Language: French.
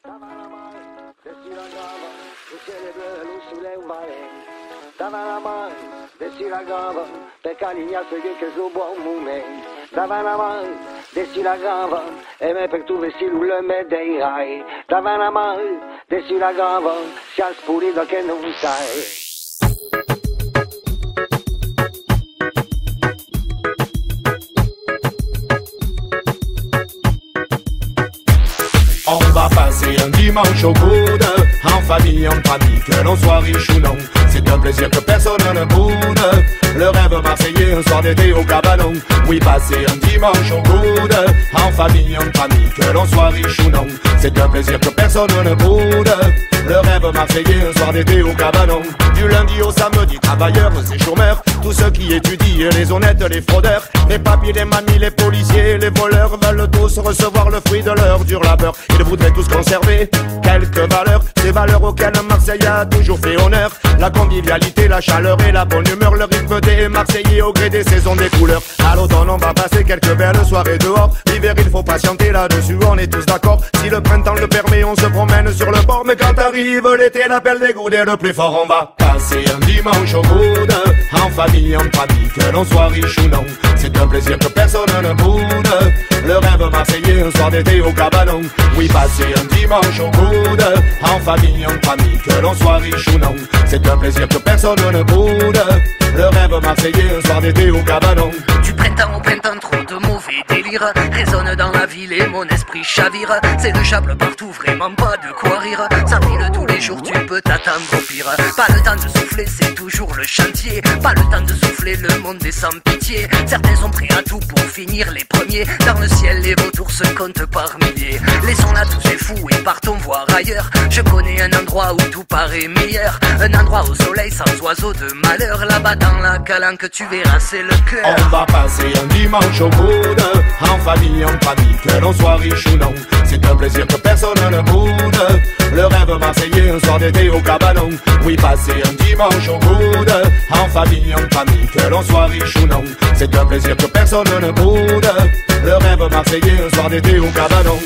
Dessus la grave, le ciel est bleu, l'eau sous les vallées. Davanti, dessus la grave, perché all'ignace che so buon mume. Davanti, dessus la grave, e me per tu vesti le medeirai. Davanti, dessus la grave, si al spurito che non sai. On va passer un dimanche au coude, en famille, entre amis, que l'on soit riche ou non. C'est un plaisir que personne ne boude. Le rêve marseillais, un soir d'été au cabanon. Oui, passer un dimanche au coude, en famille, entre amis, que l'on soit riche ou non. C'est un plaisir que personne ne boude. Le rêve marseillais, un soir d'été au cabanon. Du lundi au samedi, travailleurs et chômeurs, tous ceux qui étudient, les honnêtes, les fraudeurs, les papiers, les mamies, les policiers, les voleurs veulent tous recevoir le fruit de leur dur labeur. Ils voudraient tous conserver quelques valeurs, ces valeurs auxquelles Marseille a toujours fait honneur. La convivialité, la chaleur et la bonne humeur, le rythme des Marseillais au gré des saisons, des couleurs. À l'automne, on va passer quelques belles soirées dehors. L'hiver, il faut patienter là-dessus, on est tous d'accord. Si le printemps le permet, on se promène sur le bord. Mais quand arrive l'été, l'appel des goûts est le plus fort. On va passer un dimanche au coude, en famille, entre amis, que l'on soit riche ou non. C'est un plaisir que personne ne boude. Le rêve marseillais, un soir d'été au cabanon. Oui, passer un dimanche au coude, en famille, entre amis, que l'on soit riche ou non. C'est un plaisir que personne ne boude. Le rêve marseillais, un soir d'été au cabanon. Du printemps au printemps, trop de mauvais délire résonne dans la ville et mon esprit chavire. C'est le chable partout, vraiment pas de quoi rire. Ça file tous les jours, tu peux t'attendre au pire. Pas le temps de souffler, c'est toujours le chantier. Pas le temps de souffler, le monde est sans pitié. Certains sont prêts à tout pour finir les premiers. Dans le ciel, les vautours se comptent par milliers. Laissons là tous ces fous et partons voir ailleurs. Je connais un endroit où tout paraît meilleur. Un endroit au soleil sans oiseaux de malheur. Là-bas dans la calanque, tu verras, c'est le cœur. On va passer un dimanche au coude, en famille, entre amis, que l'on soit riche ou non. C'est un plaisir que personne ne boude. Le rêve marseillais, un soir d'été au cabanon. Oui, passer un dimanche au coude, en famille, entre amis, que l'on soit riche ou non. C'est un plaisir que personne ne boude. Le rêve marseillais, un soir d'été au cabanon.